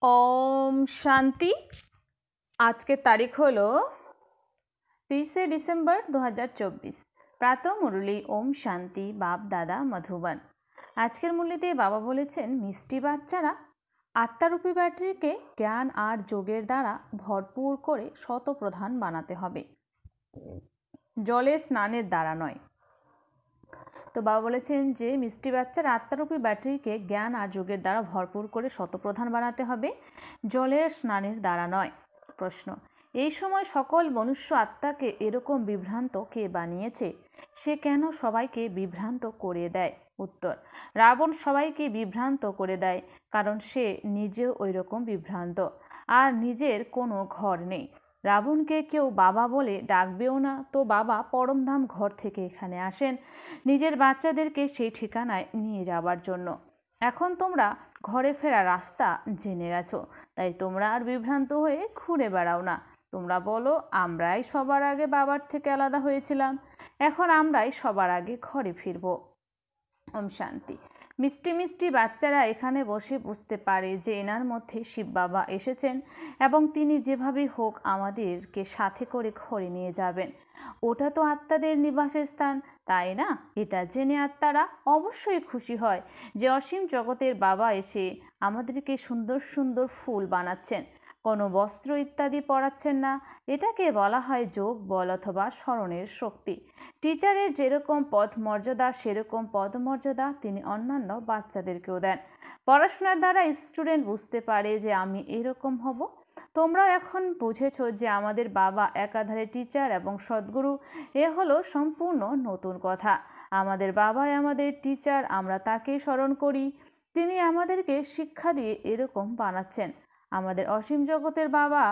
ओम शांति। आज के तारीख हलो 30 डिसेम्बर 2024। प्रातः मुरली ओम शांति बाप दादा मधुबन। आजकेर मुरलीते बाबा बोलेছেন मिष्टि बाच्चारा आत्मारूपी ব্যাটারিকে ज्ञान और যোগের দ্বারা ভরপুর করে শতপ্রধান বানাতে হবে, জলে স্নানের দ্বারা নয়। তো বাবা বলেছেন যে মিষ্টি বাচ্চার আত্মারূপী ব্যাটারিকে জ্ঞান আর যোগের দ্বারা ভরপুর করে শতপ্রধান বানাতে হবে, জলের স্নানের দ্বারা নয়। প্রশ্ন, এই সময় সকল মনুষ্য আত্মাকে এরকম বিভ্রান্ত কে বানিয়েছে? সে কেন সবাইকে বিভ্রান্ত করে দেয়? উত্তর, রাবণ সবাইকে বিভ্রান্ত করে দেয় কারণ সে নিজেও ওই রকম বিভ্রান্ত আর নিজের কোনো ঘর নেই। রাবণকে কেউ বাবা বলে ডাকবেও না, তো বাবা পরমধাম ঘর থেকে এখানে আসেন নিজের বাচ্চাদেরকে সেই ঠিকানায় নিয়ে যাবার জন্য। এখন তোমরা ঘরে ফেরা রাস্তা জেনে গেছো, তাই তোমরা আর বিভ্রান্ত হয়ে ঘুরে বেড়াও না। তোমরা বলো আমরাই সবার আগে বাবার থেকে আলাদা হয়েছিলাম, এখন আমরাই সবার আগে ঘরে ফিরব। ওম শান্তি। মিষ্টি মিষ্টি বাচ্চারা এখানে বসে বুঝতে পারে যে এনার মধ্যে শিব বাবা এসেছেন এবং তিনি যেভাবেই হোক আমাদেরকে সাথে করে ঘরে নিয়ে যাবেন। ওটা তো আত্মাদের নিবাসের স্থান, তাই না? এটা জেনে আত্মারা অবশ্যই খুশি হয় যে অসীম জগতের বাবা এসে আমাদেরকে সুন্দর সুন্দর ফুল বানাচ্ছেন, কোনো বস্ত্র ইত্যাদি পরাচ্ছেন না। এটাকে বলা হয় যোগ বল অথবা স্মরণের শক্তি। টিচারের যেরকম পদ মর্যাদা সেরকম পদ মর্যাদা তিনি অন্যান্য বাচ্চাদেরকেও দেন। পড়াশোনার দ্বারা স্টুডেন্ট বুঝতে পারে যে আমি এরকম হব। তোমরাও এখন বুঝেছো যে আমাদের বাবা একাধারে টিচার এবং সদ্গুরু। এ হলো সম্পূর্ণ নতুন কথা। আমাদের বাবাই আমাদের টিচার, আমরা তাকেই স্মরণ করি। তিনি আমাদেরকে শিক্ষা দিয়ে এরকম বানাচ্ছেন। আমাদের অসীম জগতের বাবা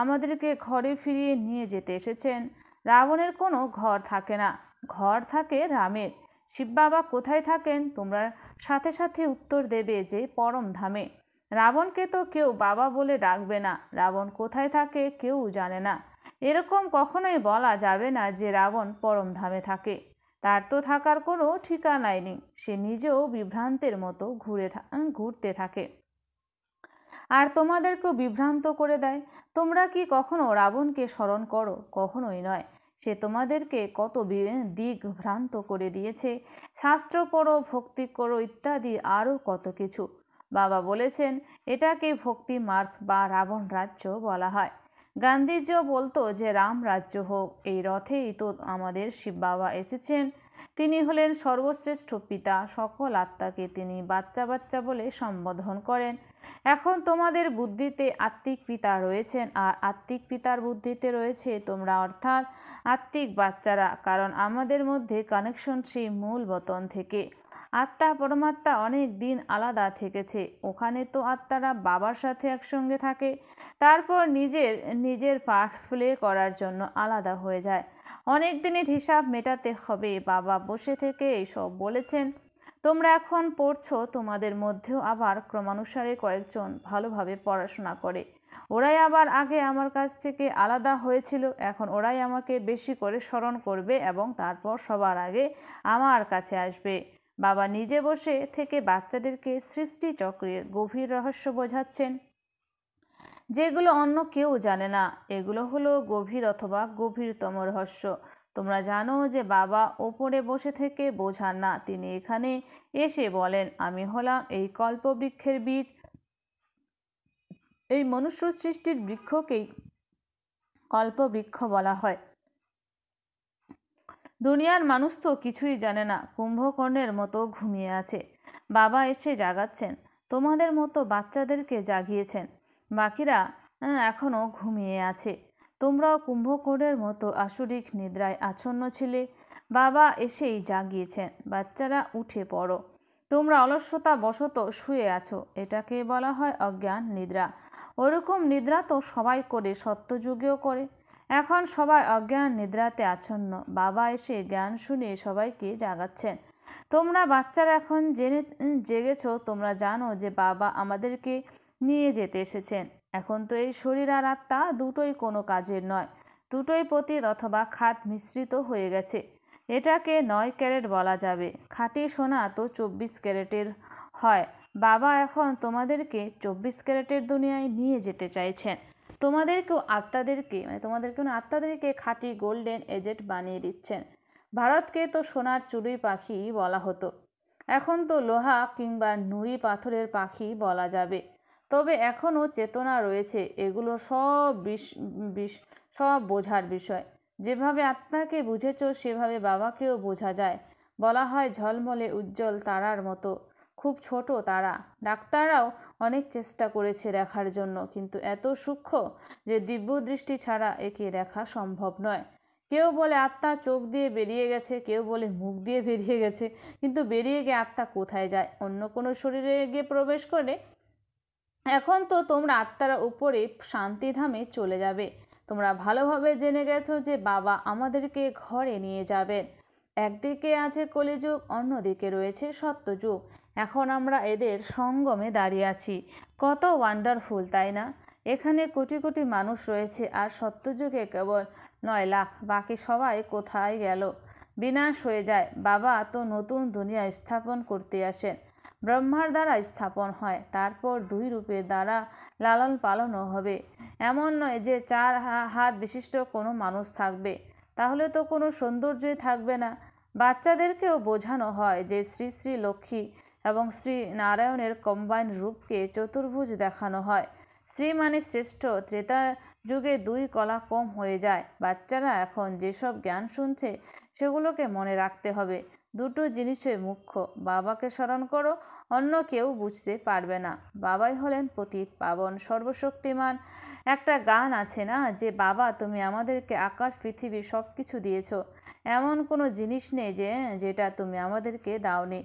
আমাদেরকে ঘরে ফিরিয়ে নিয়ে যেতে এসেছেন। রাবণের কোনো ঘর থাকে না, ঘর থাকে রামের। শিব বাবা কোথায় থাকেন? তোমরা সাথে সাথে উত্তর দেবে যে পরম ধামে। রাবণকে তো কেউ বাবা বলে ডাকবে না, রাবণ কোথায় থাকে কেউ জানে না। এরকম কখনোই বলা যাবে না যে রাবণ পরম ধামে থাকে, তার তো থাকার কোনো ঠিকানাই নেই। সে নিজেও বিভ্রান্তের মতো ঘুরতে থাকে আর তোমাদেরকেও বিভ্রান্ত করে দেয়। তোমরা কি কখনো রাবণকে স্মরণ করো? কখনোই নয়। সে তোমাদেরকে কত দিক ভ্রান্ত করে দিয়েছে। শাস্ত্র পড়ো, ভক্তি করো ইত্যাদি আরও কত কিছু। বাবা বলেছেন এটাকে ভক্তি মার্গ বা রাবণ রাজ্য বলা হয়। গান্ধীজিও বলতো যে রাম রাজ্য হোক। এই রথেই তো আমাদের শিব বাবা এসেছেন। তিনি হলেন সর্বশ্রেষ্ঠ পিতা, সকল আত্মাকে তিনি বাচ্চা বাচ্চা বলে সম্বোধন করেন। এখন তোমাদের বুদ্ধিতে আত্মিক পিতা রয়েছেন আর আত্মিক পিতার বুদ্ধিতে রয়েছে তোমরা, অর্থাৎ আত্মিক বাচ্চারা। কারণ আমাদের মধ্যে কানেকশন সেই মূল বতন থেকে। আত্মা পরমাত্মা অনেক দিন আলাদা থেকেছে, ওখানে তো আত্মারা বাবার সাথে একসঙ্গে থাকে, তারপর নিজের পার্ট প্লে করার জন্য আলাদা হয়ে যায়। অনেক দিনের হিসাব মেটাতে হবে। বাবা বসে থেকে এইসব বলেছেন। তোমরা এখন পড়ছো, তোমাদের মধ্যেও আবার ক্রমানুসারে কয়েকজন ভালোভাবে পড়াশোনা করে। ওরাই আবার আগে আমার কাছ থেকে আলাদা হয়েছিল, এখন ওরাই আমাকে বেশি করে স্মরণ করবে এবং তারপর সবার আগে আমার কাছে আসবে। বাবা নিজে বসে থেকে বাচ্চাদেরকে সৃষ্টি চক্রের গভীর রহস্য বোঝাচ্ছেন, যেগুলো অন্য কেউ জানে না। এগুলো হলো গভীর অথবা গভীরতম রহস্য। তোমরা জানো যে বাবা ওপরে বসে থেকে বোঝান না, তিনি এখানে এসে বলেন আমি হলাম এই কল্পবৃক্ষের বীজ। এই মনুষ্য সৃষ্টির বৃক্ষকেই কল্পবৃক্ষ বলা হয়। দুনিয়ার মানুষ তো কিছুই জানে না, কুম্ভকর্ণের মতো ঘুমিয়ে আছে। বাবা এসে জাগাচ্ছেন, তোমাদের মতো বাচ্চাদেরকে জাগিয়েছেন। বাকিরা এখনও ঘুমিয়ে আছে। তোমরাও কুম্ভকর্ণের মতো আসরিক নিদ্রায় আচ্ছন্ন ছিলে, বাবা এসেই জাগিয়েছেন। বাচ্চারা উঠে পড়ো, তোমরা অলস্যতা বশত শুয়ে আছো, এটাকে বলা হয় অজ্ঞান নিদ্রা। ওরকম নিদ্রা তো সবাই করে, সত্যযুগেও করে। এখন সবাই অজ্ঞান নিদ্রাতে আচ্ছন্ন, বাবা এসে জ্ঞান শুনিয়ে সবাইকে জাগাচ্ছেন। তোমরা বাচ্চারা এখন জেগেছো, তোমরা জানো যে বাবা আমাদেরকে নিয়ে যেতে এসেছেন। এখন তো এই শরীর আর আত্মা দুটোই কোনো কাজের নয়, দুটোই পতিত অথবা খাত মিশ্রিত হয়ে গেছে। এটাকে 9 ক্যারেট বলা যাবে। খাঁটি সোনা তো 24 ক্যারেটের হয়, বাবা এখন তোমাদেরকে 24 ক্যারেটের দুনিয়ায় নিয়ে যেতে চাইছেন। তোমাদেরকেও আত্মাদেরকে খাঁটি গোল্ডেন এজেট বানিয়ে দিচ্ছেন। ভারতকে তো সোনার চড়ুই পাখি বলা হতো, এখন তো লোহা কিংবা নুড়ি পাথরের পাখি বলা যাবে। তবে এখনও চেতনা রয়েছে, এগুলো সব বোঝার বিষয়। যেভাবে আত্মাকে বুঝেছ সেভাবে বাবাকেও বোঝা যায়। বলা হয় ঝলমলে উজ্জ্বল তারার মতো, খুব ছোট তারা। ডাক্তাররাও অনেক চেষ্টা করেছে দেখার জন্য, কিন্তু এত সূক্ষ্ম যে দিব্য দৃষ্টি ছাড়া একে দেখা সম্ভব নয়। কেউ বলে আত্মা চোখ দিয়ে বেরিয়ে গেছে, কেউ বলে মুখ দিয়ে বেরিয়ে গেছে, কিন্তু বেরিয়ে গিয়ে আত্মা কোথায় যায়? অন্য কোনো শরীরে গিয়ে প্রবেশ করে? এখন তো তোমরা আত্মারা উপরে শান্তিধামে চলে যাবে। তোমরা ভালোভাবে জেনে গেছো যে বাবা আমাদেরকে ঘরে নিয়ে যাবেন। একদিকে আছে কলিযুগ, অন্যদিকে রয়েছে সত্যযুগ। এখন আমরা এদের সঙ্গমে দাঁড়িয়ে আছি। কত ওয়ান্ডারফুল, তাই না? এখানে কোটি কোটি মানুষ রয়েছে, আর সত্যযুগে কেবল 9 লাখ। বাকি সবাই কোথায় গেল? বিনাশ হয়ে যায়। বাবা তো নতুন দুনিয়া স্থাপন করতে আসেন। ব্রহ্মার দ্বারা স্থাপন হয়, তারপর 2 রূপের দ্বারা লালন পালনও হবে। এমন নয় যে 4 হাত বিশিষ্ট কোনো মানুষ থাকবে, তাহলে তো কোনো সৌন্দর্যই থাকবে না। বাচ্চাদেরকেও বোঝানো হয় যে শ্রী শ্রী লক্ষ্মী এবং শ্রী নারায়ণের কম্বাইন রূপকে চতুর্ভুজ দেখানো হয়। শ্রী মানে শ্রেষ্ঠ। ত্রেতা যুগে 2 কলা কম হয়ে যায়। বাচ্চারা এখন যেসব জ্ঞান শুনছে সেগুলোকে মনে রাখতে হবে। 2টো জিনিসই মুখ্য। বাবাকে স্মরণ করো, অন্য কেউ বুঝতে পারবে না। বাবাই হলেন পতিত পাবন সর্বশক্তিমান। একটা গান আছে না, যে বাবা তুমি আমাদেরকে আকাশ পৃথিবী সব কিছু দিয়েছো, এমন কোনো জিনিস নেই যেটা তুমি আমাদেরকে দাওনি।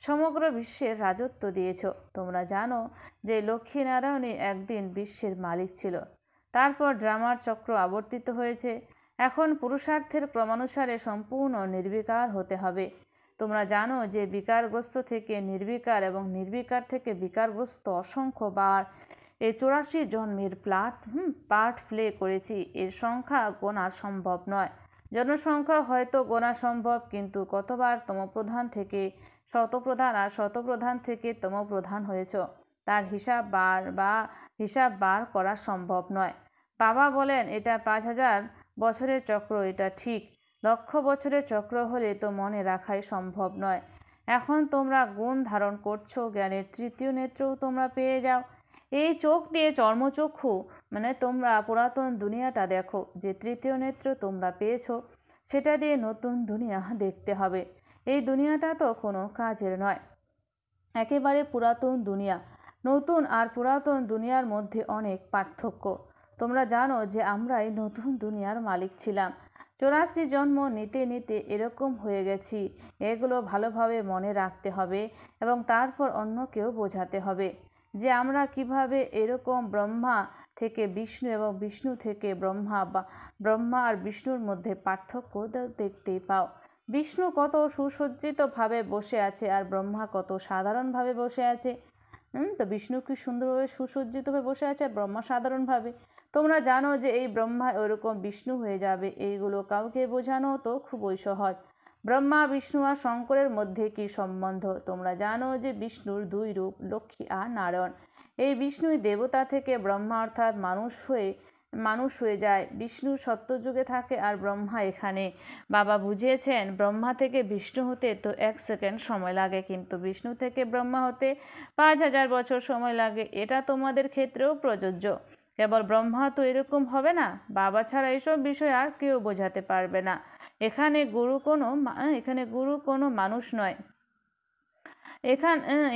সমগ্র বিশ্বের রাজত্ব দিয়েছো। তোমরা জানো যে লক্ষ্মীনারায়ণই একদিন বিশ্বের মালিক ছিল, তারপর ড্রামার চক্র আবর্তিত হয়েছে। এখন পুরুষার্থের ক্রমানুসারে সম্পূর্ণ নির্বিকার হতে হবে। তোমরা জানো যে বিকারগ্রস্ত থেকে নির্বিকার এবং নির্বিকার থেকে বিকারগ্রস্ত অসংখ্য বার এই 84 জন্মের পার্ট প্লে করেছি। এর সংখ্যা গোনা সম্ভব নয়। জনসংখ্যা হয়তো গোনা সম্ভব, কিন্তু কতবার তমপ্রধান থেকে শতপ্রধান আর শতপ্রধান থেকে তমপ্রধান হয়েছ তার হিসাব বার করা সম্ভব নয়। বাবা বলেন এটা 5000 বছরের চক্র, এটা ঠিক। 1,00,000 বছরের চক্র হলে তো মনে রাখাই সম্ভব নয়। এখন তোমরা গুণ ধারণ করছো, জ্ঞানের 3য় নেত্রও তোমরা পেয়ে যাও। এই চোখ দিয়ে চর্মচক্ষু মানে তোমরা পুরাতন দুনিয়াটা দেখো। যে 3য় নেত্র তোমরা পেয়েছো সেটা দিয়ে নতুন দুনিয়া দেখতে হবে। এই দুনিয়াটা তো কোনো কাজের নয়, একেবারে পুরাতন দুনিয়া। নতুন আর পুরাতন দুনিয়ার মধ্যে অনেক পার্থক্য। তোমরা জানো যে আমরাই নতুন দুনিয়ার মালিক ছিলাম। 84 জন্ম নিতে নিতে এরকম হয়ে গেছি। এগুলো ভালোভাবে মনে রাখতে হবে এবং তারপর অন্যকেও বোঝাতে হবে যে আমরা কিভাবে এরকম ব্রহ্মা থেকে বিষ্ণু এবং বিষ্ণু থেকে ব্রহ্মা, বা ব্রহ্মা আর বিষ্ণুর মধ্যে পার্থক্য দেখতেই পাও। বিষ্ণু কত সুসজ্জিতভাবে বসে আছে আর ব্রহ্মা কত সাধারণভাবে বসে আছে। তো বিষ্ণু কি সুন্দরভাবে সুসজ্জিতভাবে বসে আছে আর ব্রহ্মা সাধারণভাবে। তোমরা জানো যে এই ব্রহ্মা ওরকম বিষ্ণু হয়ে যাবে। এইগুলো কাউকে বোঝানো তো খুবই সহজ। ব্রহ্মা বিষ্ণু আর শঙ্করের মধ্যে কি সম্বন্ধ? তোমরা জানো যে বিষ্ণুর 2 রূপ, লক্ষ্মী আর নারায়ণ। এই বিষ্ণুই দেবতা থেকে ব্রহ্মা অর্থাৎ মানুষ হয়ে যায়। বিষ্ণু সত্যযুগে থাকে আর ব্রহ্মা এখানে। বাবা বুঝিয়েছেন ব্রহ্মা থেকে বিষ্ণু হতে তো 1 সেকেন্ড সময় লাগে, কিন্তু বিষ্ণু থেকে ব্রহ্মা হতে 5000 বছর সময় লাগে। এটা তোমাদের ক্ষেত্রেও প্রযোজ্য। কেবল ব্রহ্মা তো এরকম হবে না, বাবা ছাড়া এসব বিষয় আর কেউ বোঝাতে পারবে না। এখানে গুরু কোনো মানুষ নয়।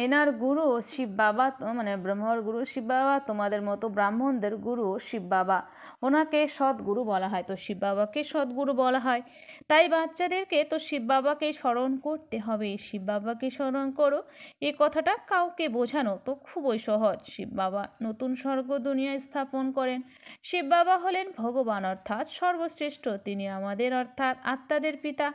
এনার গুরু শিব বাবা, মানে ব্রহ্মার গুরু শিব বাবা, তোমাদের মতো ব্রাহ্মণদের গুরু শিব বাবা। ওনাকে সদ্গুরু বলা হয়, তো শিব বাবাকে সদ্গুরু বলা হয়। তাই বাচ্চাদেরকে তো শিব বাবাকে স্মরণ করতে হবে। শিব বাবাকে স্মরণ করো, এই কথাটা কাউকে বোঝানো তো খুবই সহজ। শিব বাবা নতুন স্বর্গ দুনিয়া স্থাপন করেন। শিব বাবা হলেন ভগবান অর্থাৎ সর্বশ্রেষ্ঠ। তিনি আমাদের অর্থাৎ আত্মাদের পিতা।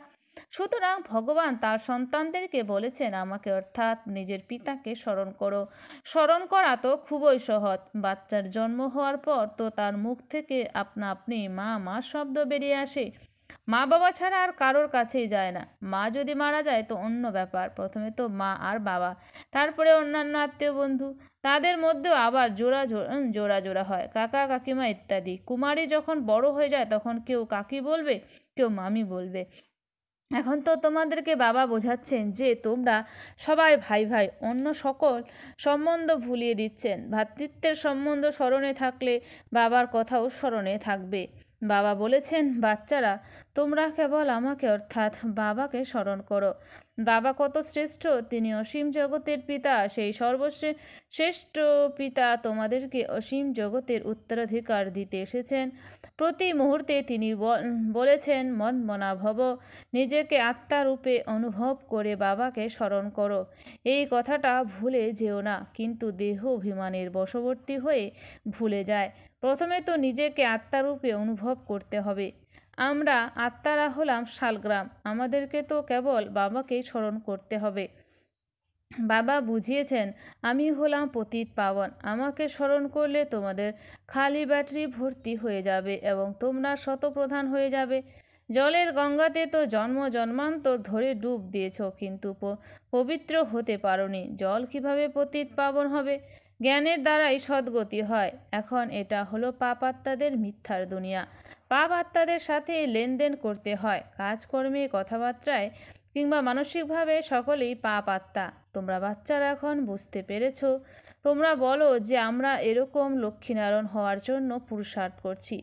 সুতরাং ভগবান তার সন্তানদেরকে বলেছেন আমাকে অর্থাৎ নিজের পিতাকে স্মরণ করো। স্মরণ করা তো খুবই সহজ। বাচ্চার জন্ম হওয়ার পর তো তার মুখ থেকে আপনা আপনি মা মা শব্দ বেরিয়ে আসে। মা বাবা ছাড়া আর কারোর কাছেই যায় না। মা যদি মারা যায় তো অন্য ব্যাপার, প্রথমে তো মা আর বাবা, তারপরে অন্যান্য আত্মীয় বন্ধু, তাদের মধ্যেও আবার জোড়া জোড়া জোড়া হয়, কাকা কাকিমা ইত্যাদি। কুমারী যখন বড় হয়ে যায় তখন কেউ কাকি বলবে, কেউ মামি বলবে। এখন তো তোমাদেরকে বাবা বোঝাচ্ছেন যে তোমরা সবাই ভাই ভাই, অন্য সকল সম্বন্ধ ভুলিয়ে দিচ্ছেন। ভ্রাতৃত্বের সম্বন্ধ স্মরণে থাকলে বাবার কথাও স্মরণে থাকবে। বাবা বলেছেন, বাচ্চারা তোমরা কেবল আমাকে অর্থাৎ বাবাকে স্মরণ করো। বাবা কত শ্রেষ্ঠ, তিনি অসীম জগতের পিতা। সেই সর্বশ্রেষ্ঠ পিতা তোমাদেরকে অসীম জগতের উত্তরাধিকার দিতে এসেছেন। প্রতি মুহূর্তে তিনি বলেছেন, মন মনা ভব, নিজেকে আত্মারূপে অনুভব করে বাবাকে স্মরণ করো। এই কথাটা ভুলে যেও না, কিন্তু দেহ অভিমানের বশবর্তী হয়ে ভুলে যায়। প্রথমে তো নিজেকে আত্মারূপে অনুভব করতে হবে। আমরা আত্মারা হলাম শালগ্রাম, আমাদেরকে তো কেবল বাবাকে স্মরণ করতে হবে। বাবা বুঝিয়েছেন, আমি হলাম পতিত পাবন, আমাকে স্মরণ করলে তোমাদের খালি ব্যাটারি ভর্তি হয়ে যাবে এবং তোমরা শতপ্রধান হয়ে যাবে। জলের গঙ্গাতে তো জন্ম জন্মান্তর ধরে ডুব দিয়েছ, কিন্তু পবিত্র হতে পারোনি। জল কিভাবে পতিত পাবন হবে? জ্ঞানের দ্বারাই সদ্গতি হয়। এখন এটা হলো পাপ আত্মাদের মিথ্যার দুনিয়া। পাপ আত্মাদের সাথে লেনদেন করতে হয়, কাজকর্মে, কথাবার্তায় কিংবা মানসিকভাবে সকলেই পাপ আত্মা। তোমরা বাচ্চারা এখন বুঝতে পেরেছ। তোমরা বলো যে আমরা এরকম লক্ষ্মীনারায়ণ হওয়ার জন্য পুরুষার্থ করছি।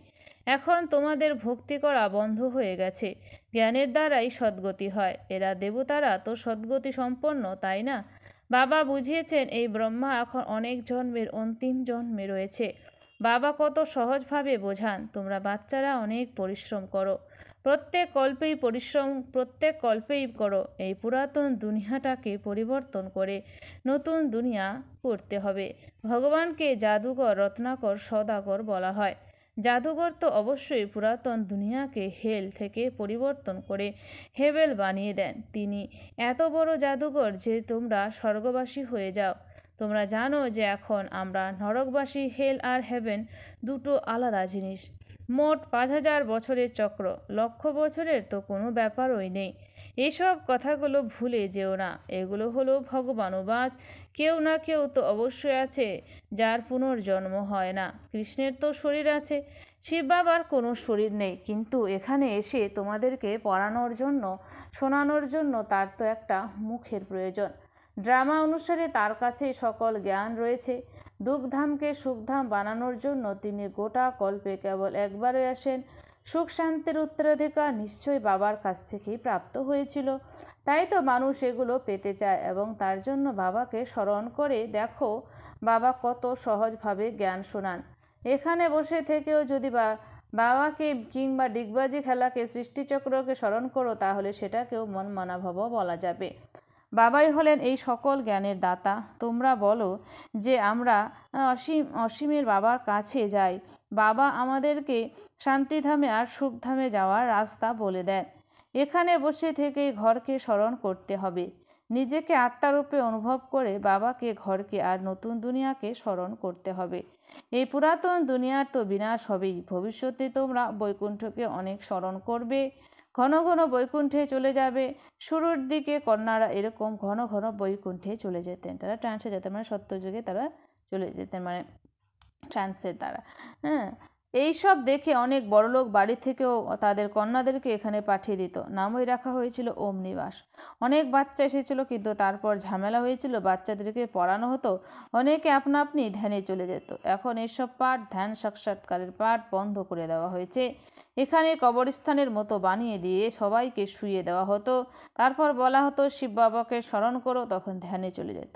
এখন তোমাদের ভক্তি করা বন্ধ হয়ে গেছে। জ্ঞানের দ্বারাই সদ্গতি হয়। এরা দেবতারা তো সদ্গতি সম্পন্ন, তাই না? বাবা বুঝিয়েছেন, এই ব্রহ্মা এখন অনেক জন্মের অন্তিম জন্মে রয়েছে। বাবা কত সহজভাবে বোঝান। তোমরা বাচ্চারা অনেক পরিশ্রম করো, প্রত্যেক কল্পেই করো। এই পুরাতন দুনিয়াটাকে পরিবর্তন করে নতুন দুনিয়া করতে হবে। ভগবানকে জাদুকর, রত্নাকর, সদাগর বলা হয়। জাদুকর তো অবশ্যই পুরাতন দুনিয়াকে হেল থেকে পরিবর্তন করে হেবেল বানিয়ে দেন। তিনি এত বড় জাদুকর যে তোমরা স্বর্গবাসী হয়ে যাও। তোমরা জানো যে এখন আমরা নরকবাসী। হেল আর হেভেন দুটো আলাদা জিনিস। মোট 5000 বছরের চক্র, লক্ষ বছরের তো কোনো ব্যাপারই নেই। এইসব কথাগুলো ভুলে যেও না। এগুলো হলো ভগবানুবাজ। কেউ না কেউ তো অবশ্যই আছে যার পুনর্জন্ম হয় না। কৃষ্ণের তো শরীর আছে, শিব বাবার কোনো শরীর নেই, কিন্তু এখানে এসে তোমাদেরকে পড়ানোর জন্য, শোনানোর জন্য তার তো একটা মুখের প্রয়োজন। ড্রামা অনুসারে তার কাছে সকল জ্ঞান রয়েছে। দুঃখধামকে সুখধাম বানানোর জন্য তিনি গোটা কল্পে কেবল একবারই আসেন। সুখ শান্তির উত্তরাধিকার নিশ্চয়ই বাবার কাছ থেকেই প্রাপ্ত হয়েছিল। তাই তো মানুষ এগুলো পেতে চায় এবং তার জন্য বাবাকে স্মরণ করে। দেখো বাবা কত সহজভাবে জ্ঞান শোনান। এখানে বসে থেকেও যদি বাবাকে কিংবা ডিগবাজি খেলাকে, সৃষ্টিচক্রকে স্মরণ করো, তাহলে সেটাকেও মন মানাভব বলা যাবে। বাবাই হলেন এই সকল জ্ঞানের দাতা। তোমরা বলো যে আমরা অসীমের বাবার কাছে যাই। বাবা আমাদেরকে শান্তিধামে আর সুখধামে যাওয়ার রাস্তা বলে দেন। এখানে বসে থেকেই ঘরকে স্মরণ করতে হবে। নিজেকে আত্মারূপে অনুভব করে বাবাকে, ঘরকে আর নতুন দুনিয়াকে স্মরণ করতে হবে। এই পুরাতন দুনিয়ার তো বিনাশ হবেই। ভবিষ্যতে তোমরা বৈকুণ্ঠকে অনেক স্মরণ করবে, ঘন ঘন বৈকুণ্ঠে চলে যাবে। শুরুর দিকে কন্যারা এরকম ঘন ঘন বৈকুণ্ঠে চলে যেতেন। তারা ট্রান্সে যেতেন, মানে সত্যযুগে তারা চলে যেতেন, মানে ট্রান্সের দ্বারা। হ্যাঁ, এইসব দেখে অনেক বড়লোক বাড়ি থেকেও তাদের কন্যাদেরকে এখানে পাঠিয়ে দিত। নামই রাখা হয়েছিল ওম নিবাস। অনেক বাচ্চা এসেছিল, কিন্তু তারপর ঝামেলা হয়েছিল, বাচ্চাদেরকে পড়ানো হতো, অনেকে আপনা আপনি ধ্যানে চলে যেত। এখন এসব পাঠ, ধ্যান সাক্ষাৎকারের পাঠ বন্ধ করে দেওয়া হয়েছে। এখানে কবরস্থানের মতো বানিয়ে দিয়ে সবাইকে শুইয়ে দেওয়া হতো। তারপর বলা হতো শিব বাবাকে স্মরণ করো, তখন ধ্যানে চলে যেত।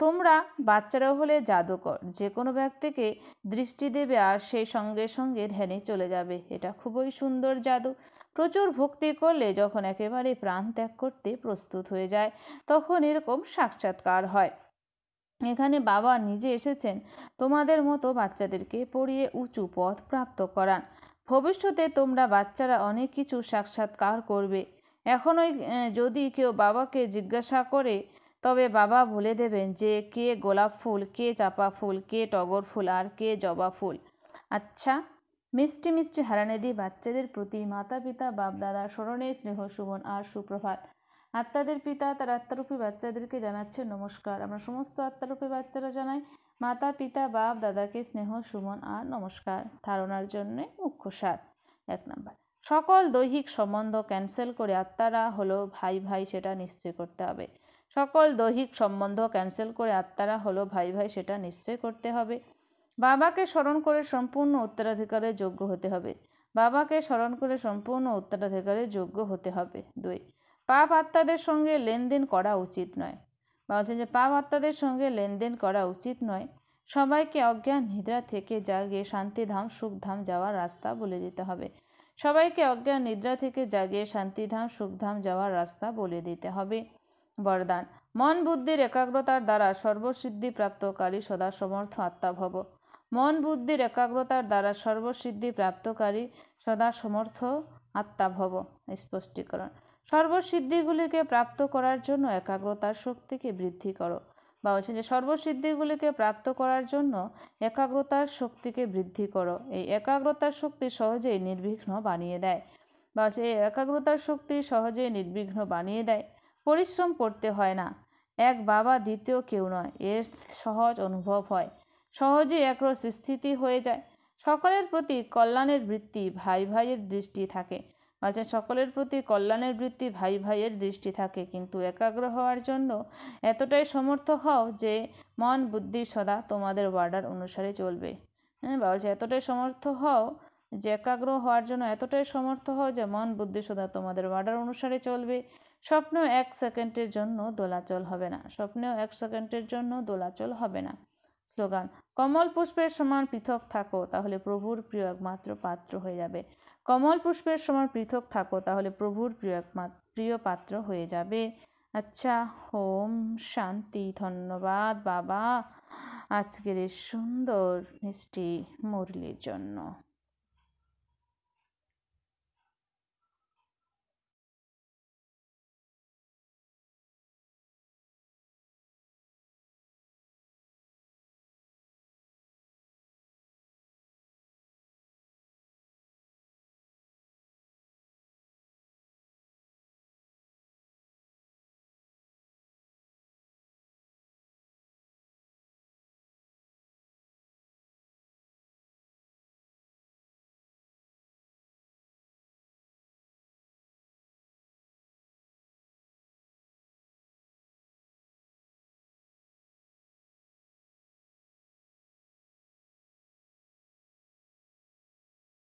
তোমরা বাচ্চারা হলে জাদুকর, যে কোনো ব্যক্তিকে দৃষ্টি দেবে আর সেই সঙ্গে সঙ্গে ধ্যানে চলে যাবে। এটা খুবই সুন্দর জাদু। প্রচুর ভক্তি করলে যখন একেবারে প্রাণ ত্যাগ করতে প্রস্তুত হয়ে যায়, তখন এরকম সাক্ষাৎকার হয়। এখানে বাবা নিজে এসেছেন তোমাদের মতো বাচ্চাদেরকে পড়িয়ে উঁচু পথ প্রাপ্ত করান। ভবিষ্যতে তোমরা বাচ্চারা অনেক কিছু সাক্ষাৎকার করবে। এখনই যদি কেউ বাবাকে জিজ্ঞাসা করে, তবে বাবা বলে দেবেন যে কে গোলাপ ফুল, কে চাপা ফুল, কে টগর ফুল আর কে জবা ফুল। আচ্ছা, মিষ্টি মিষ্টি হারানেদি বাচ্চাদের প্রতি মাতা পিতা বাপ দাদা স্মরণে স্নেহ সুমন আর সুপ্রভাত। আত্মাদের পিতা তার আত্মারূপী বাচ্চাদেরকে জানাচ্ছে নমস্কার। আমরা সমস্ত আত্মারূপী বাচ্চারা জানাই মাতা পিতা বাপ দাদাকে স্নেহ সুমন আর নমস্কার। ধারণার জন্য মুখ্য সার। 1 নম্বর, সকল দৈহিক সম্বন্ধ ক্যান্সেল করে আত্মারা হলো ভাই ভাই সেটা নিশ্চয় করতে হবে। সকল দৈহিক সম্বন্ধ ক্যান্সেল করে আত্মারা হলো ভাই ভাই সেটা নিশ্চয় করতে হবে। বাবাকে স্মরণ করে সম্পূর্ণ উত্তরাধিকারের যোগ্য হতে হবে। বাবাকে স্মরণ করে সম্পূর্ণ উত্তরাধিকারের যোগ্য হতে হবে। 2, পাপ আত্মাদের সঙ্গে লেনদেন করা উচিত নয়। বলছেন যে পাপ আত্মাদের সঙ্গে লেনদেন করা উচিত নয়। সবাইকে অজ্ঞান নিদ্রা থেকে জাগিয়ে শান্তিধাম সুখধাম যাওয়ার রাস্তা বলে দিতে হবে। সবাইকে অজ্ঞান নিদ্রা থেকে জাগিয়ে শান্তিধাম সুখধাম যাওয়ার রাস্তা বলে দিতে হবে। বরদান, মন বুদ্ধির একাগ্রতার দ্বারা সর্বসিদ্ধি প্রাপ্তকারী সদা সমর্থ আত্মা ভব। মন বুদ্ধির একাগ্রতার দ্বারা সর্বসিদ্ধি প্রাপ্তকারী সদা সমর্থ আত্মা ভব। স্পষ্টীকরণ, সর্বসিদ্ধিগুলিকে প্রাপ্ত করার জন্য একাগ্রতার শক্তিকে বৃদ্ধি করো। বা বলছেন যে সর্বসিদ্ধিগুলিকে প্রাপ্ত করার জন্য একাগ্রতার শক্তিকে বৃদ্ধি করো। এই একাগ্রতার শক্তি সহজেই নির্বিঘ্ন বানিয়ে দেয়। বা বলছে এই একাগ্রতার শক্তি সহজেই নির্বিঘ্ন বানিয়ে দেয়। পরিশ্রম করতে হয় না। এক বাবা দ্বিতীয় কেউ নয়, এর সহজ অনুভব হয়। সহজেই একরস স্থিতি হয়ে যায়। সকলের প্রতি কল্যাণের বৃত্তি ভাই ভাইয়ের দৃষ্টি থাকে। বলছেন সকলের প্রতি কল্যাণের বৃত্তি ভাই ভাইয়ের দৃষ্টি থাকে, কিন্তু একাগ্র হওয়ার জন্য এতটাই সমর্থ হও যে মন বুদ্ধি সদা তোমাদের অর্ডার অনুসারে চলবে। বলছে এতটাই সমর্থ হও যে একাগ্র হওয়ার জন্য এতটাই সমর্থ হও যে মন বুদ্ধি সদা তোমাদের অর্ডার অনুসারে চলবে। স্বপ্নেও 1 সেকেন্ডের জন্য দোলাচল হবে না। স্বপ্নেও 1 সেকেন্ডের জন্য দোলাচল হবে না। স্লোগান, কমল পুষ্পের সমান পৃথক থাকো, তাহলে প্রভুর প্রিয় একমাত্র পাত্র হয়ে যাবে। কমল পুষ্পের সমান পৃথক থাকো, তাহলে প্রভুর প্রিয় পাত্র হয়ে যাবে। আচ্ছা, ওম শান্তি। ধন্যবাদ বাবা আজকের এই সুন্দর মিষ্টি মুরলির জন্য।